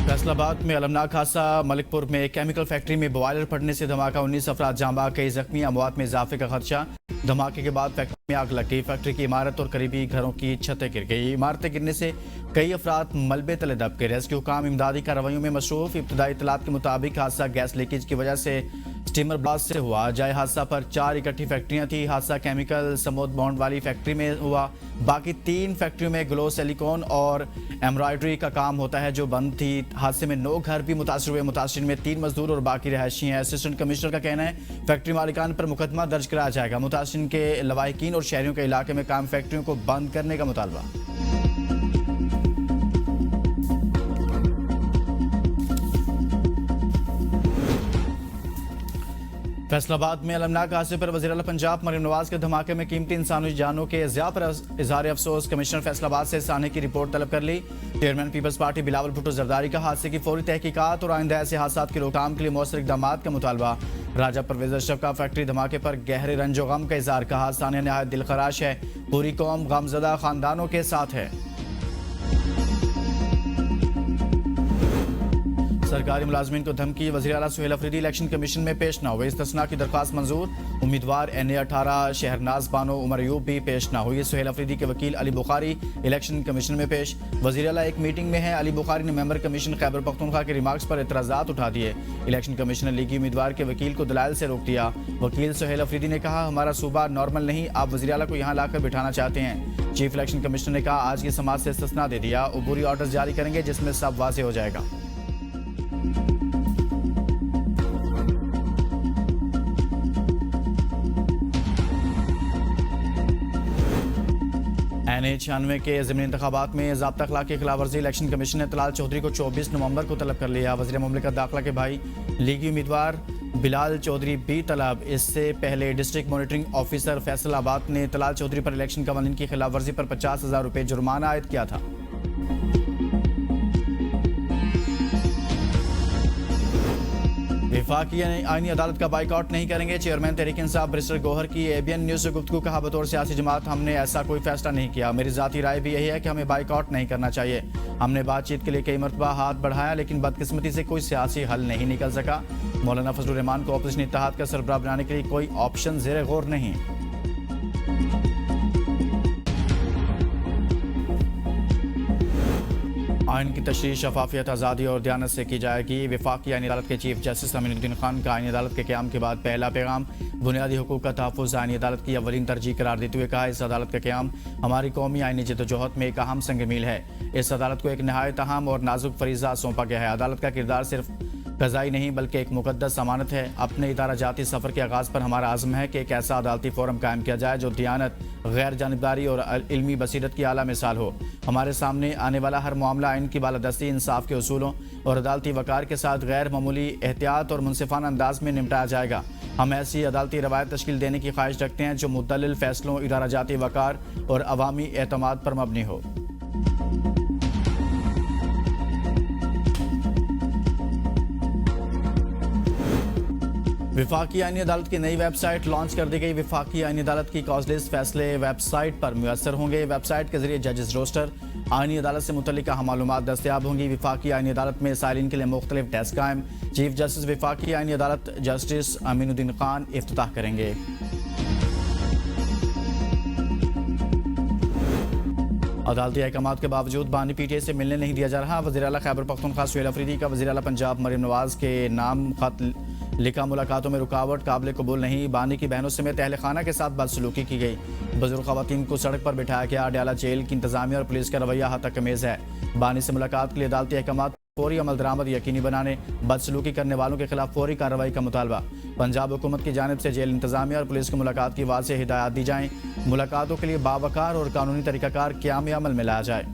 फैसलाबाद में अलमनाक हादसा। मलिकपुर में केमिकल फैक्ट्री में बॉयलर फटने से धमाका, 19 अफराद जाँ बाग, कई जख्मी, अमवात में इजाफे का खदशा। धमाके के बाद फैक्ट्री में आग लग गई। फैक्ट्री की इमारत और करीबी घरों की छतें गिर गई। इमारतें गिरने से कई अफराद मलबे तले दब गए। रेस्क्यू काम इमदादी कार्रवाइयों में मसरूफ। इब्तदाई इत्तलात के मुताबिक हादसा गैस लीकेज की वजह से स्टीमर ब्लास्ट से हुआ। जाए हादसा पर 4 इकट्ठी फैक्ट्रियां थी। हादसा केमिकल समोद बॉन्ड वाली फैक्ट्री में हुआ। बाकी 3 फैक्ट्रियों में ग्लो सिलिकॉन और एम्ब्रॉयडरी का काम होता है जो बंद थी। हादसे में 9 घर भी मुतासर हुए। मुतासरीन में 3 मजदूर और बाकी रहायशी हैं। असिस्टेंट कमिश्नर का कहना है फैक्ट्री मालिकान पर मुकदमा दर्ज कराया जाएगा। मुतासरीन के लवाहिकीन और शहरियों के इलाके में काम फैक्ट्रियों को बंद करने का मुतालबा। फैसलाबाद में अलमनाक हादसे पर वज़ीर आला पंजाब मरीम नवाज के धमाके में कीमती इंसानी जानों के ज़िया पर इजहार अफसोस। कमिश्नर फैसलाबाद से साने की रिपोर्ट तलब कर ली। चेयरमैन पीपल्स पार्टी बिलावल भुट्टो जरदारी का हादसे की फौरी तहकीकात और आइंदा ऐसे हादसा की रोकथाम के लिए मौसर इकदाम का मुतालबा। राजा परवेज अशरफ का फैक्ट्री धमाके पर गहरे रंजो गम का इजहार। कहा सानिया नहायत दिलखराश है, पूरी कौम गमजदा खानदानों के साथ है। सरकारी मुलाजमीन को धमकी, वज़ीर आला सुहेल अफरीदी इलेक्शन कमीशन में पेश न हुए। इस्तिस्ना की दरख्वास्त मंजूर। उम्मीदवार NA-18 शहरनाज बानो उमर अयूब भी पेश न हुई। सुहेल अफरीदी के वकील अली बुखारी इलेक्शन कमीशन में पेश। वज़ीर आला एक मीटिंग में है। अली बुखारी ने मेंबर कमीशन खैबर पख्तूनख्वा के रिमार्क्स पर एतराज़ात उठा दिए। इलेक्शन कमीशन ने लीगी उम्मीदवार के वकील को दलाइल से रोक दिया। वकील सुहेल अफरीदी ने कहा हमारा सूबा नॉर्मल नहीं, आप वज़ीर आला को यहाँ लाकर बिठाना चाहते हैं। चीफ इलेक्शन कमिश्नर ने कहा आज की समाज से इस्तिस्ना दे दिया, अबूरी ऑर्डर जारी करेंगे जिसमें सब वाज़ेह हो जाएगा। NA-96 के ज़िमनी इंतखाबात में ज़ाब्ता अखलाक की खिलाफवर्जी। इलेक्शन कमीशन ने तलाल चौधरी को 24 नवंबर को तलब कर लिया। वज़ीर मुमलिकत दाखिला के भाई लीगी उम्मीदवार बिलाल चौधरी भी तलब। इससे पहले डिस्ट्रिक्ट मॉनिटरिंग ऑफिसर फैसलाबाद ने तलाल चौधरी पर इलेक्शन कवानीन की खिलाफवर्जी पर 50,000 रुपये जुर्माना आयद किया था। विफाकी आईनी अदालत का बाइकआउट नहीं करेंगे। चेयरमैन तहरीक इंसाफ बैरिस्टर गौहर की ABN न्यूज़ से गुफ्तगू। कहा बतौर सियासी जमात हमने ऐसा कोई फैसला नहीं किया। मेरी ज़ाती राय भी यही है कि हमें बाइकआउट नहीं करना चाहिए। हमने बातचीत के लिए कई मरतबा हाथ बढ़ाया लेकिन बदकिस्मती से कोई सियासी हल नहीं निकल सका। मौलाना फजलुर रहमान को अपोजिशन इत्तेहाद का सरबराह बनाने के लिए कोई ऑप्शन ज़ेरे गौर नहीं। आइन की तशरीह शफाफियत, आज़ादी और दयानत से की जाएगी। वफाकी आईनी अदालत के चीफ जस्टिस अमीनुद्दीन खान का आईनी अदालत के क़याम के बाद पहला पैगाम। बुनियादी हुकूक का तहफ़्फ़ुज़ आईनी अदालत की अवलीन तरजीह करार देते हुए कहा इस अदालत का क़याम हमारी कौमी आईनी जद्दोजहद में एक अहम संग मील है। इस अदालत को एक नहायत अहम और नाजुक फरीज़ा सौंपा गया है। अदालत का किरदार सिर्फ क़ज़ाई नहीं बल्कि एक मुक़द्दस अमानत है। अपने इदारा जाती सफ़र के आगाज़ पर हमारा आज़म है कि एक ऐसा अदालती फ़ोरम कायम किया जाए जो दियानत, गैर जानिबदारी और इल्मी बसीरत की आला मिसाल हो। हमारे सामने आने वाला हर मामला आइन की बालादस्ती, इंसाफ के उसूलों और अदालती वक़ार के साथ गैर मामूली एहतियात और मुनसिफाना अंदाज में निपटाया जाएगा। हम ऐसी अदालती रवायत तश्कील देने की ख्वाहिश रखते हैं जो मुतल्लिल फ़ैसलों, इदारा जाती वक़ार और अवामी एतमाद पर मबनी हो। विफाकी आईनी अदालत की नई वेबसाइट लॉन्च कर दी गई। विफाकी आईनी अदालत की कॉज लिस्ट फैसले वेबसाइट पर मुयसर होंगे। वेबसाइट के जरिए जजेस रोस्टर, आईनी अदालत से मुतल्लिक अहम मालूमात दस्तयाब होंगी। विफाकी आईनी अदालत में साइलिन के लिए मुख्तलिफ डेस्क कायम। चीफ जस्टिस विफाकी आईनी अदालत जस्टिस अमीनुद्दीन खान इफ्तिताह करेंगे। अदालती अहकामात के बावजूद बानी PTA से मिलने नहीं दिया जा रहा। वज़ीर आला खैबर पख्तूनख्वा सुहेल अफरीदी का वज़ीर आला पंजाब मरीम नवाज के नाम खत लिखा मुलाकातों में रुकावट काबिल कबूल नहीं। बानी की बहनों समेत अहल खाना के साथ बदसलूकी की गई। बुजुर्ग खवातीन को सड़क पर बिठाया गया। अडयाला जेल की इंतजामिया और पुलिस का रवैया हतकमेज़ है। बानी से मुलाकात के लिए अदालती अहकामात फौरी अमल दरामद यकीनी बनाने, बदसलूकी करने वालों के खिलाफ फौरी कार्रवाई का मुतालबा। पंजाब हुकूमत की जानिब से जेल इंतजामिया और पुलिस को मुलाकात की वाज़ेह हिदायत दी जाएँ। मुलाकातों के लिए बावकार और कानूनी तरीक़ाकार क़याम अमल में लाया जाए।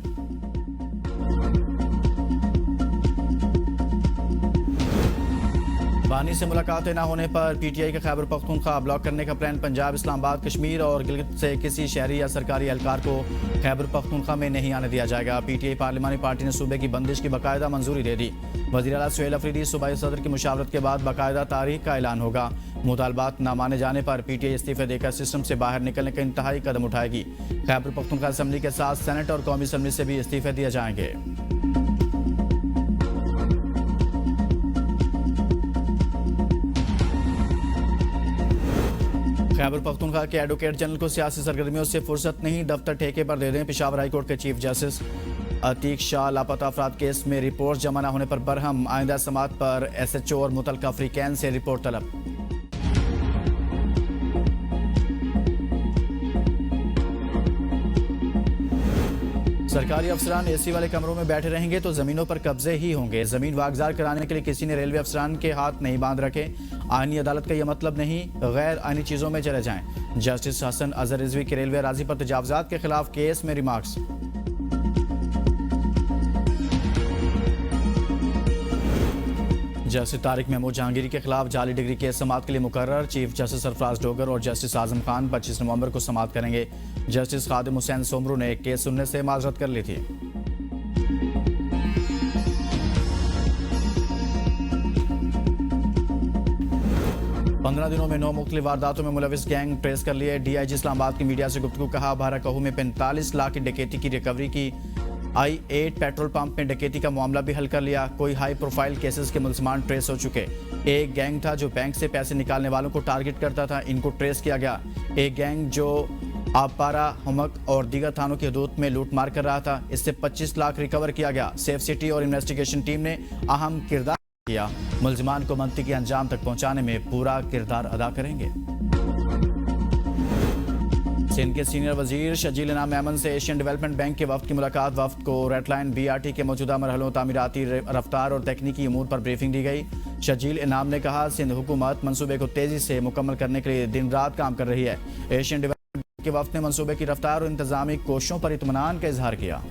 बानी से मुलाकातें न होने पर PTI के खैबर पख्तूनख्वा ब्लॉक करने का प्लान। पंजाब, इस्लामाबाद, कश्मीर और गिलगित से किसी शहरी या सरकारी एहलकार को खैबर पख्तूनख्वा में नहीं आने दिया जाएगा। PTI पार्लिमानी पार्टी ने सूबे की बंदिश की बाकायदा मंजूरी दे दी। वज़ीर आला सुहेल अफरीदी सूबाई सदर की मुशावरत के बाद बाकायदा तारीख का ऐलान होगा। मुतालबात न माने जाने पर PTI इस्तीफे देकर सिस्टम से बाहर निकलने का इंतहाई कदम उठाएगी। खैबर पख्तूनख्वा असम्बली के साथ सेनेट और कौमी असम्बली से भी इस्तीफे दिए जाएंगे। खैबर पख्तूनख्वा के एडवोकेट जनरल को सियासी सरगर्मियों से फुर्सत नहीं, दफ्तर ठेके पर दे दें। पेशावर हाई कोर्ट के चीफ जस्टिस अतीक शाह लापता अफराद केस में रिपोर्ट जमा न होने पर बरहम। आइंदा समात पर SHO और मुतलका अफ्रीकैन से रिपोर्ट तलब। सरकारी अफसरान AC वाले कमरों में बैठे रहेंगे तो जमीनों पर कब्जे ही होंगे। जमीन वागजार कराने के लिए किसी ने रेलवे अफसरान के हाथ नहीं बांध रखे। आईनी अदालत का यह मतलब नहीं, गैर आईनी चीजों में चले जाएं। जस्टिस हसन अजहर रिजवी के रेलवे राजी पर तजावजात के खिलाफ केस में रिमार्क्स। जस्टिस तारिक महमूद जहांगीरी के खिलाफ जाली डिग्री केस समात के लिए मुकर्रर। चीफ जस्टिस सरफराज डोगर और जस्टिस आजम खान 25 नवंबर को समात करेंगे। जस्टिस खादिम हुसैन सोमरू ने केस सुनने से माजरत कर ली थी। पंद्रह दिनों में 9 मुख्तलिफ वारदातों में मुलविस गैंग ट्रेस कर लिए। DIG इस्लामाबाद की मीडिया से गुफ्तगू। कहा, बाराकहू में 45 लाख की डकैती की रिकवरी की। I8 पेट्रोल पंप में डकैती का मामला भी हल कर लिया। कोई हाई प्रोफाइल केसेस के मुलजमान ट्रेस हो चुके। एक गैंग था जो बैंक से पैसे निकालने वालों को टारगेट करता था, इनको ट्रेस किया गया। एक गैंग जो आपारा, हमक और दीगर थानों की हदूद में लूटमार कर रहा था, इससे 25 लाख रिकवर किया गया। सेफ सिटी और इन्वेस्टिगेशन टीम ने अहम किरदार किया। मुलजिमान को मनतिकी अंजाम तक पहुंचाने में पूरा किरदार अदा करेंगे। सिंध के सीनियर वजीर शजील इनाम मेमन से एशियन डेवलपमेंट बैंक के वफ्द की मुलाकात। वफ्द को रेड लाइन BRT के मौजूदा मरहलों, तामीराती रफ्तार और तकनीकी अमूर पर ब्रीफिंग दी गई। शजील इनाम ने कहा, सिंध हुकूमत मनसूबे को तेजी से मुकम्मल करने के लिए दिन रात काम कर रही है। एशियन डेवलपमेंट बैंक के वफ्द ने मनसूबे की रफ्तार और इंतजामी कोशिशों पर इत्मीनान का इजहार किया।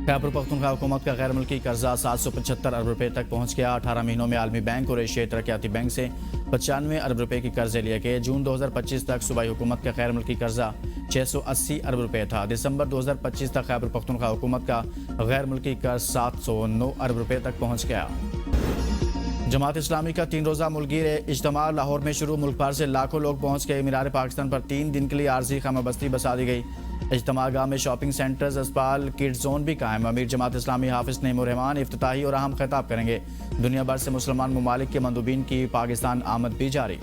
खैबर पख्तूनख्वा हुकूमत का गैर मुल्की कर्जा 775 अरब रुपए तक पहुंच गया। 18 महीनों में आलमी बैंक और एशियाई तरक्याती बैंक से 95 अरब रुपए की कर्जे लिए गए। जून 2025 तक सूबाई हुकूमत का गैर मुल्की कर्जा 680 अरब रुपए था। दिसंबर 2025 तक खैबर पख्तूनख्वा हुकूमत का गैर मुल्की कर्ज 709 अरब रुपए तक पहुंच गया। जमात इस्लामी का 3 रोज़ा मुल्की इज्तिमा लाहौर में शुरू। मुल्क भर से लाखों लोग पहुंच गए। मीनार पाकिस्तान पर 3 दिन के लिए आर्जी खामाबस्ती बसा दी गई। इज्तिमा गाह में शॉपिंग सेंटर्स, अस्पताल, किड्स जोन भी कायम। अमीर जमात इस्लामी हाफिज नईमुर रहमान इफ्तिताही और अहम खिताब करेंगे। दुनिया भर से मुसलमान ममालिक के मंदूबीन की पाकिस्तान आमद भी जारी।